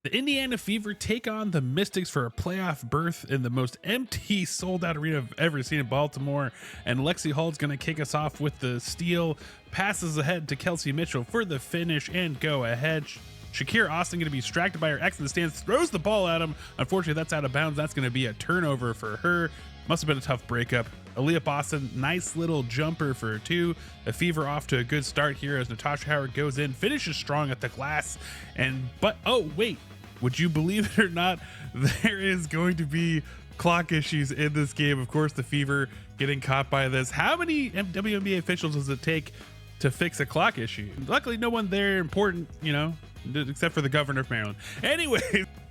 The Indiana Fever take on the Mystics for a playoff berth in the most empty, sold-out arena I've ever seen in Baltimore. And Lexi Hall's going to kick us off with the steal, passes ahead to Kelsey Mitchell for the finish and go ahead. Shakira Austin going to be distracted by her ex in the stands, throws the ball at him. Unfortunately, that's out of bounds. That's going to be a turnover for her. Must have been a tough breakup. Aaliyah Boston, nice little jumper for two. The Fever off to a good start here as Natasha Howard goes in, finishes strong at the glass. Oh, wait. Would you believe it or not, there is going to be clock issues in this game. Of course, the Fever getting caught by this. How many WNBA officials does it take to fix a clock issue? Luckily, no one there important, except for the governor of Maryland. Anyways,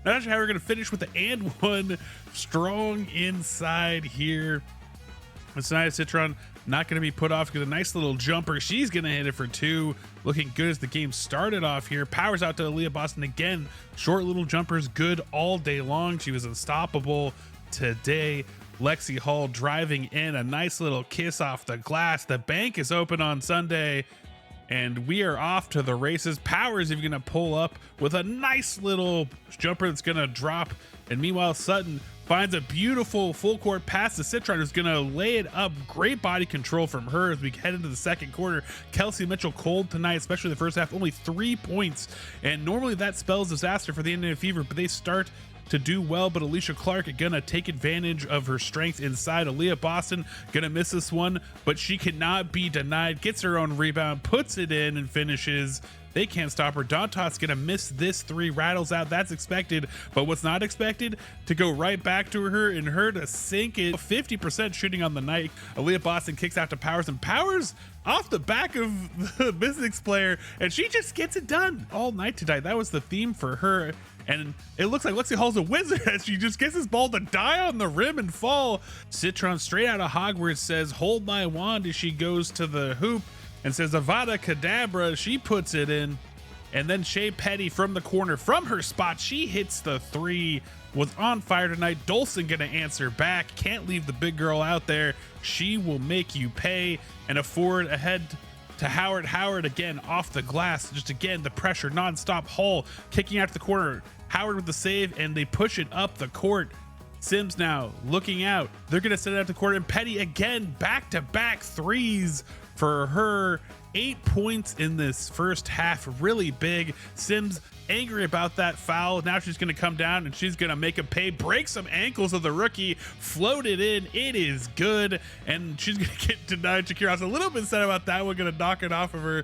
Natasha Howard going to finish with the and one strong inside here. Sanaya Citron not going to be put off because a nice little jumper. She's going to hit it for two. Looking good as the game started off here. Powers out to Aaliyah Boston again. Short little jumpers, good all day long. She was unstoppable today. Lexi Hall driving in, a nice little kiss off the glass. The bank is open on Sunday, and we are off to the races. Powers is going to pull up with a nice little jumper that's going to drop. And meanwhile, Sutton finds a beautiful full court pass to Citron, who's going to lay it up. Great body control from her as we head into the second quarter. Kelsey Mitchell cold tonight, especially the first half, only 3 points. And normally that spells disaster for the Indiana Fever, but they start to do well. But Alicia Clark gonna take advantage of her strength inside. Aaliyah Boston gonna miss this one, but she cannot be denied. Gets her own rebound, puts it in, and finishes. They can't stop her. Dantas gonna miss this three, rattles out. That's expected, but what's not expected, to go right back to her and her to sink it. 50% shooting on the night. Aaliyah Boston kicks out to Powers, and Powers off the back of the Mystics player, and she just gets it done all night tonight. That was the theme for her. And it looks like Lexi Hall's a wizard as she just gets this ball to die on the rim and fall. Citron, straight out of Hogwarts, says, "Hold my wand," as she goes to the hoop and says, "Avada Kedavra." She puts it in. And then Shea Petty from the corner, from her spot, she hits the three. Was on fire tonight. Dolson gonna answer back. Can't leave the big girl out there. She will make you pay. And a forward ahead to Howard. Howard again off the glass. Just again, the pressure nonstop. Hall kicking out to the corner. Howard with the save, and they push it up the court. Sims now looking out. They're going to send it out to the court, and Petty again, back-to-back threes for her. 8 points in this first half, really big. Sims angry about that foul. Now she's going to come down and she's going to make a pay, break some ankles of the rookie, float it in. It is good, and she's going to get denied. Shakira Austin a little bit sad about that one, going to knock it off of her.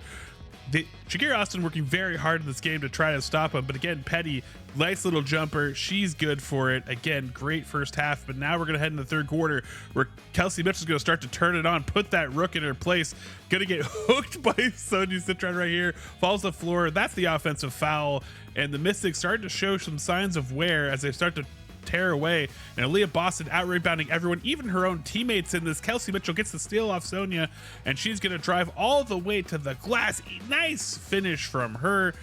Shakira Austin working very hard in this game to try to stop him, but again, Petty, nice little jumper. She's good for it. Again, great first half, but now we're going to head in the third quarter where Kelsey Mitchell's going to start to turn it on, put that rook in her place. Going to get hooked by Sonia Citron right here, falls to the floor. That's the offensive foul, and the Mystics starting to show some signs of wear as they start to tear away. And Aaliyah Boston out rebounding everyone, even her own teammates in this. Kelsey Mitchell gets the steal off Sonia, and she's going to drive all the way to the glass. Nice finish from her.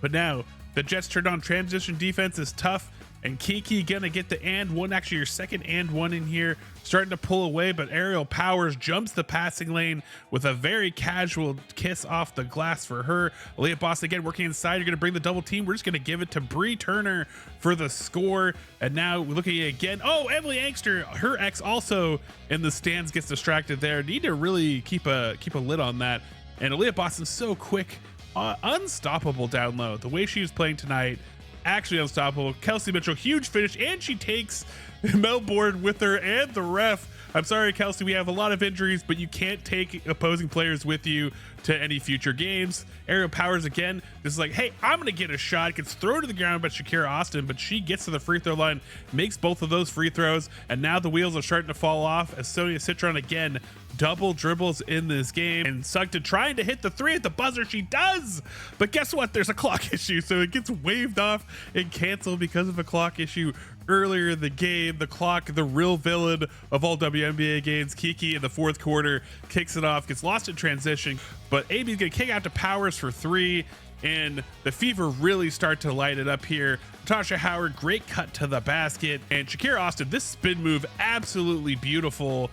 But now the Jets turned on. Transition defense is tough, and Kiki gonna get the and one, actually your second and one in here, starting to pull away, but Aerial Powers jumps the passing lane with a very casual kiss off the glass for her. Aaliyah Boston again working inside. You're gonna bring the double team. We're just gonna give it to Bree Turner for the score. And now we're looking at it again. Oh, Emily Angster, her ex also in the stands, gets distracted there. Need to really keep a lid on that. And Aaliyah Boston's so quick, unstoppable down low. The way she was playing tonight, actually unstoppable. Kelsey Mitchell, huge finish, and she takes Melbourne with her and the ref. I'm sorry, Kelsey, we have a lot of injuries, but you can't take opposing players with you to any future games. Aerial Powers again, this is like, hey, I'm gonna get a shot. Gets thrown to the ground by Shakira Austin, but she gets to the free throw line, makes both of those free throws, and now the wheels are starting to fall off as Sonia Citron again double dribbles in this game, and Sugden trying to hit the three at the buzzer. She does, but guess what? There's a clock issue, so it gets waved off and canceled because of a clock issue earlier in the game. The clock, the real villain of all WNBA games, Kiki in the fourth quarter kicks it off, gets lost in transition, but AB's gonna kick out to Powers for three, and the Fever really start to light it up here. Natasha Howard, great cut to the basket, and Shakira Austin, this spin move, absolutely beautiful.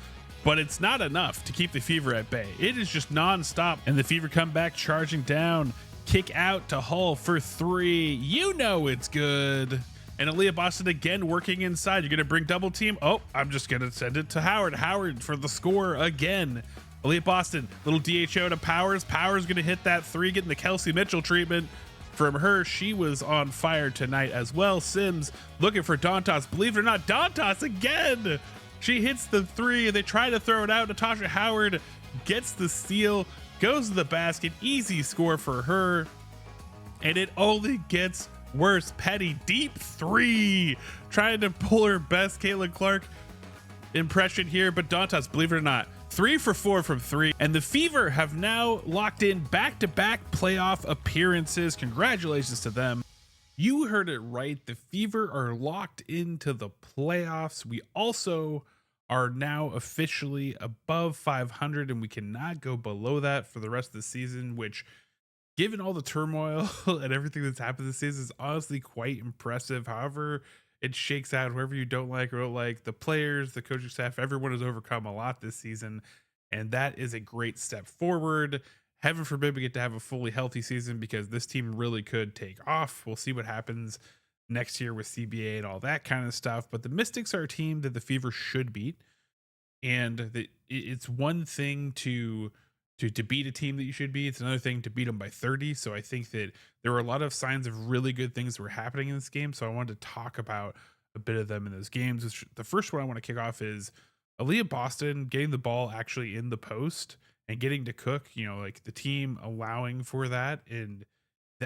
but it's not enough to keep the Fever at bay. It is just non-stop, and the Fever come back charging down. Kick out to Hull for 3. You know it's good. And Aaliyah Boston again working inside. You're going to bring double team. Oh, I'm just going to send it to Howard. Howard for the score again. Aaliyah Boston, little DHO to Powers. Powers going to hit that 3, getting the Kelsey Mitchell treatment from her. She was on fire tonight as well. Sims looking for Dantas. Believe it or not, Dantas again. She hits the 3. They try to throw it out. Natasha Howard gets the steal, goes to the basket. Easy score for her. And it only gets worse. Petty deep 3, trying to pull her best Caitlin Clark impression here, but Dantas, believe it or not, 3 for 4 from 3. And the Fever have now locked in back-to-back playoff appearances. Congratulations to them. You heard it right. The Fever are locked into the playoffs. We also are now officially above 500, and we cannot go below that for the rest of the season, which, given all the turmoil and everything that's happened this season, is honestly quite impressive. However it shakes out, whoever you don't like or don't like, the players, the coaching staff, everyone has overcome a lot this season, and that is a great step forward. Heaven forbid we get to have a fully healthy season, because this team really could take off. We'll see what happens next year with CBA and all that kind of stuff, but the Mystics are a team that the Fever should beat, and it's one thing to beat a team that you should beat. It's another thing to beat them by 30. So I think that there were a lot of signs of really good things that were happening in this game. So I wanted to talk about a bit of them in those games. The first one I want to kick off is Aaliyah Boston getting the ball actually in the post and getting to cook, like the team allowing for that. And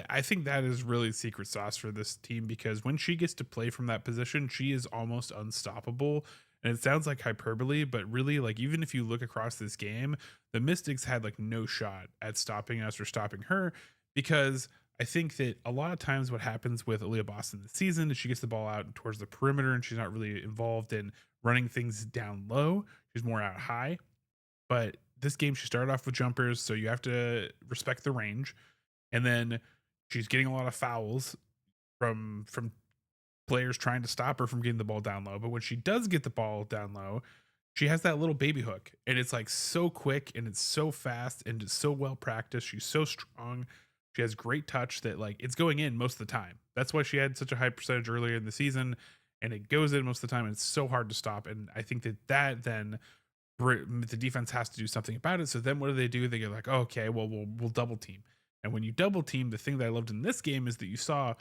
I think that is really secret sauce for this team, because when she gets to play from that position, she is almost unstoppable. And it sounds like hyperbole, but really, like, even if you look across this game, the Mystics had like no shot at stopping us or stopping her, because I think that a lot of times what happens with Aaliyah Boston this season is she gets the ball out towards the perimeter and she's not really involved in running things down low. She's more out high. But this game, she started off with jumpers, so you have to respect the range. And then she's getting a lot of fouls from players trying to stop her from getting the ball down low. But when she does get the ball down low, she has that little baby hook, and it's like so quick and it's so fast and it's so well practiced. She's so strong. She has great touch that, like, it's going in most of the time. That's why she had such a high percentage earlier in the season, and it goes in most of the time, and it's so hard to stop. And I think that then the defense has to do something about it. So then what do? They get like, oh, okay, well, we'll double team. And when you double team, the thing that I loved in this game is that you saw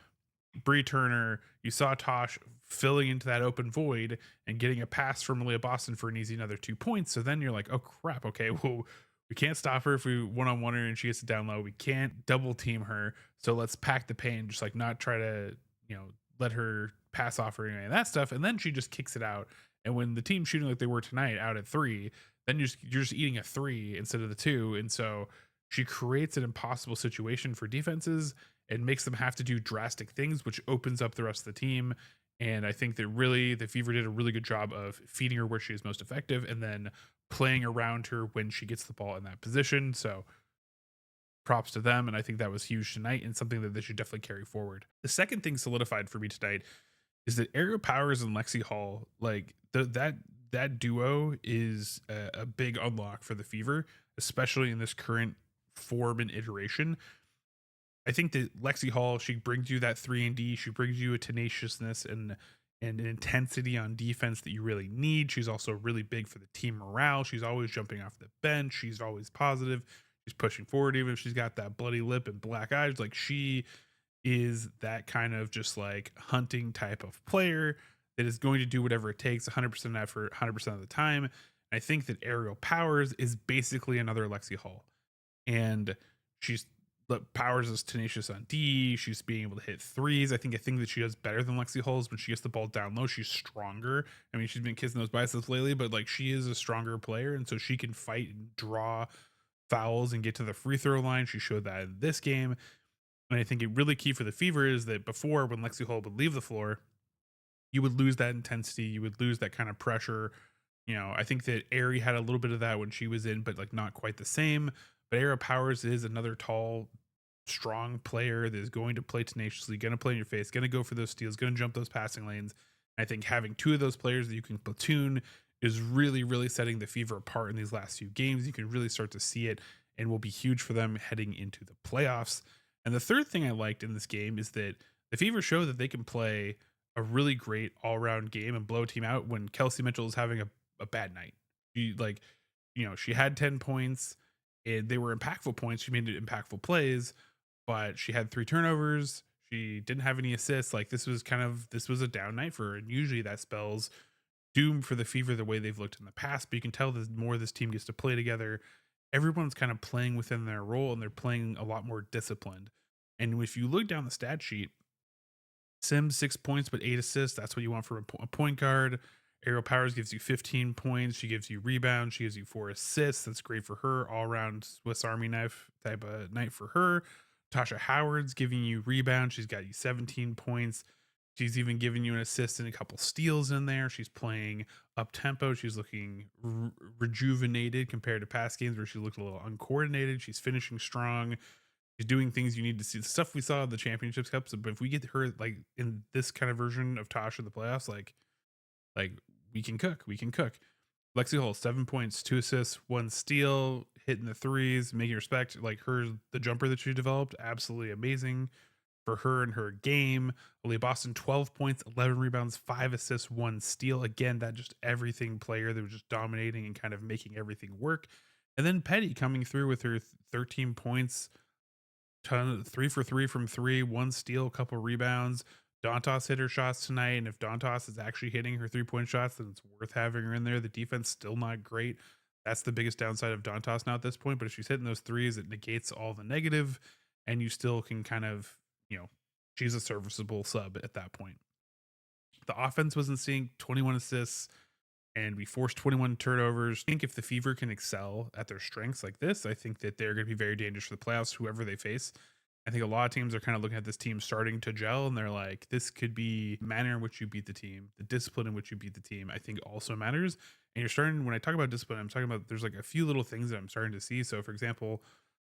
Bree Turner, you saw Tosh filling into that open void and getting a pass from Aaliyah Boston for an easy another 2 points. So then you're like, oh crap, okay, well, we can't stop her if we one-on-one her and she gets it down low. We can't double team her. So let's pack the paint, just like not try to, let her pass off or any of that stuff. And then she just kicks it out. And when the team's shooting like they were tonight out at 3, then you're just eating a 3 instead of the 2. And so she creates an impossible situation for defenses and makes them have to do drastic things, which opens up the rest of the team. And I think that really the Fever did a really good job of feeding her where she is most effective and then playing around her when she gets the ball in that position. So props to them. And I think that was huge tonight and something that they should definitely carry forward. The second thing solidified for me tonight is that Aerial Powers and Lexi Hall, like that duo is a big unlock for the Fever, especially in this current form and iteration. I think that Lexi Hall, she brings you that 3-and-D. She brings you a tenaciousness and an intensity on defense that you really need. She's also really big for the team morale. She's always jumping off the bench. She's always positive. She's pushing forward, even if she's got that bloody lip and black eyes. Like, she is that kind of just like hunting type of player that is going to do whatever it takes, 100% effort, 100% of the time. And I think that Aerial Powers is basically another Lexi Hall. And Powers is tenacious on D. She's being able to hit threes. I think a thing that she does better than Lexi Hall is when she gets the ball down low, she's stronger. I mean, she's been kissing those biceps lately, but like, she is a stronger player, and so she can fight and draw fouls and get to the free throw line. She showed that in this game. And I think it really key for the Fever is that before, when Lexi Hall would leave the floor, you would lose that intensity. You would lose that kind of pressure. I think that Aerie had a little bit of that when she was in, but like not quite the same. But Aerial Powers is another tall, strong player that is going to play tenaciously, going to play in your face, going to go for those steals, going to jump those passing lanes. And I think having two of those players that you can platoon is really, really setting the Fever apart in these last few games. You can really start to see it and will be huge for them heading into the playoffs. And the third thing I liked in this game is that the Fever show that they can play a really great all around game and blow a team out when Kelsey Mitchell is having a bad night. She like, she had 10 points and they were impactful points. She made impactful plays, but she had 3 turnovers. She didn't have any assists. Like this was a down night for her. And usually that spells doom for the Fever the way they've looked in the past. But you can tell the more this team gets to play together, everyone's kind of playing within their role and they're playing a lot more disciplined. And if you look down the stat sheet, Sims 6 points but 8 assists. That's what you want from a point guard. Ariel Powers gives you 15 points. She gives you rebounds. She gives you 4 assists. That's great for her. All around Swiss Army knife type of night for her. Tasha Howard's giving you rebounds. She's got you 17 points. She's even giving you an assist and a couple steals in there. She's playing up tempo. She's looking rejuvenated compared to past games where she looked a little uncoordinated. She's finishing strong. She's doing things you need to see. The stuff we saw in the championships cups. But if we get her like in this kind of version of Tasha in the playoffs, like we can cook. We can cook. Lexi Hull, 7 points, 2 assists, 1 steal, hitting the threes, making respect. Like the jumper that she developed, absolutely amazing for her and her game. Aaliyah Boston, 12 points, 11 rebounds, 5 assists, 1 steal. Again, that just everything player that was just dominating and kind of making everything work. And then Petty coming through with her 13 points, 3 for 3 from three, 1 steal, a couple rebounds. Dantos hit her shots tonight, and if Dantos is actually hitting her 3-point shots, then it's worth having her in there. The defense still not great. That's the biggest downside of Dantos now at this point. But if she's hitting those threes, it negates all the negative, and you still can kind of, she's a serviceable sub at that point. The offense was in sync, 21 assists, and we forced 21 turnovers. I think if the Fever can excel at their strengths like this, I think that they're going to be very dangerous for the playoffs, whoever they face. I think a lot of teams are kind of looking at this team starting to gel, and they're like, this could be the manner in which you beat the team, the discipline in which you beat the team, I think also matters. And you're starting, when I talk about discipline, I'm talking about there's like a few little things that I'm starting to see. So, for example,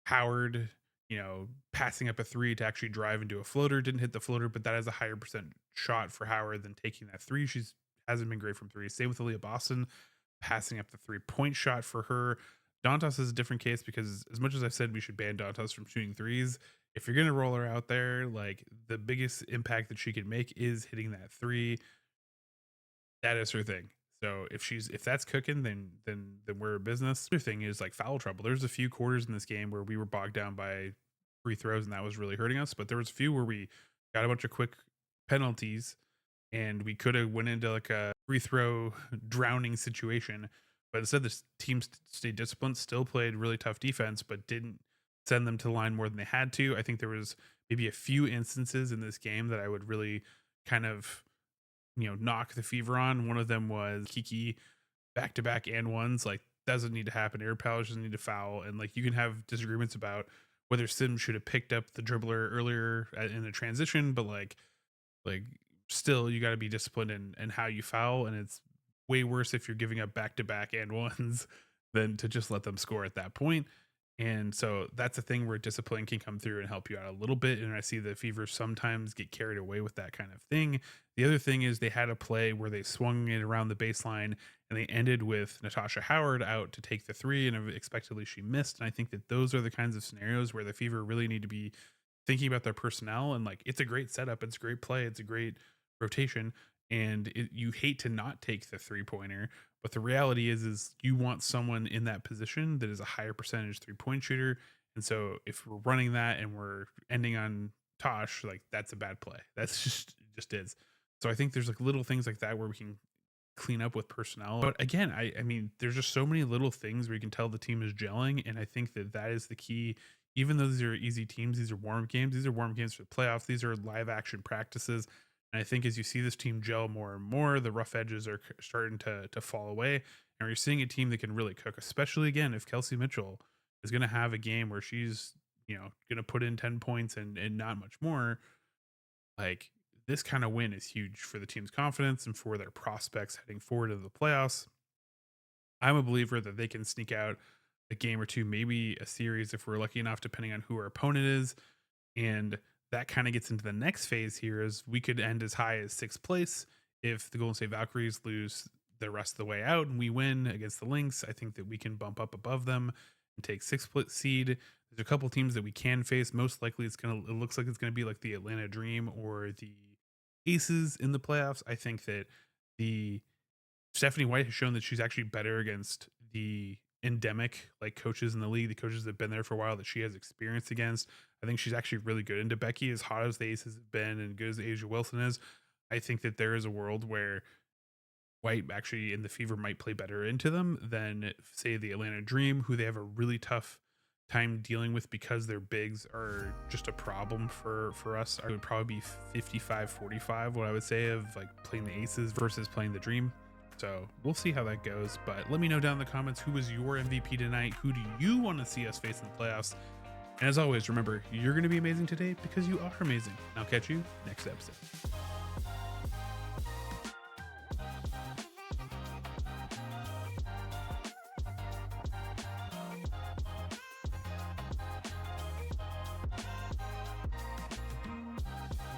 Howard, passing up a three to actually drive into a floater, didn't hit the floater, but that is a higher percent shot for Howard than taking that three. She's hasn't been great from three. Same with Aaliyah Boston, passing up the 3-point shot for her. Dantos is a different case because as much as I've said we should ban Dantos from shooting threes, if you're gonna roll her out there, like the biggest impact that she can make is hitting that three. That is her thing. So if that's cooking, then we're a business. The other thing is like foul trouble. There's a few quarters in this game where we were bogged down by free throws, and that was really hurting us. But there was a few where we got a bunch of quick penalties, and we could have went into like a free throw drowning situation. But instead, this team stayed disciplined, still played really tough defense, but didn't send them to the line more than they had to. I think there was maybe a few instances in this game that I would really kind of knock the Fever on. One of them was Kiki back to back and ones. Like, doesn't need to happen. Air Palace doesn't need to foul. And like, you can have disagreements about whether Sims should have picked up the dribbler earlier in the transition, but like still, you got to be disciplined in how you foul. And it's way worse if you're giving up back to back and ones than to just let them score at that point. And so that's a thing where discipline can come through and help you out a little bit. And I see the Fever sometimes get carried away with that kind of thing. The other thing is they had a play where they swung it around the baseline and they ended with Natasha Howard out to take the three, and expectedly she missed. And I think that those are the kinds of scenarios where the Fever really need to be thinking about their personnel. And like, it's a great setup, it's a great play, it's a great rotation. And you hate to not take the 3-pointer, but the reality is you want someone in that position that is a higher percentage 3-point shooter. And so if we're running that and we're ending on Tosh, like that's a bad play. That's just is. So I think there's like little things like that where we can clean up with personnel. But again, I mean, there's just so many little things where you can tell the team is gelling, and I think that that is the key. Even though these are easy teams, these are warm games. These are warm games for the playoffs. These are live action practices. And I think as you see this team gel more and more, the rough edges are starting to fall away. And you're seeing a team that can really cook, especially again, if Kelsey Mitchell is going to have a game where she's, going to put in 10 points and not much more. Like, this kind of win is huge for the team's confidence and for their prospects heading forward to the playoffs. I'm a believer that they can sneak out a game or two, maybe a series if we're lucky enough, depending on who our opponent is. And that kind of gets into the next phase here is we could end as high as 6th place if the Golden State Valkyries lose the rest of the way out and we win against the Lynx. I think that we can bump up above them and take 6th seed. There's a couple teams that we can face. Most likely, it looks like it's gonna be like the Atlanta Dream or the Aces in the playoffs. I think that the Stephanie White has shown that she's actually better against the endemic like coaches in the league, the coaches that have been there for a while that she has experience against. I think she's actually really good into Becky, as hot as the Aces have been and good as Asia Wilson is. I think that there is a world where White actually in the Fever might play better into them than say the Atlanta Dream, who they have a really tough time dealing with because their bigs are just a problem for us. I would probably be 55-45 what I would say of like playing the Aces versus playing the Dream. So we'll see how that goes, but let me know down in the comments who was your MVP tonight. Who do you want to see us face in the playoffs? And as always, remember, you're going to be amazing today because you are amazing. I'll catch you next episode.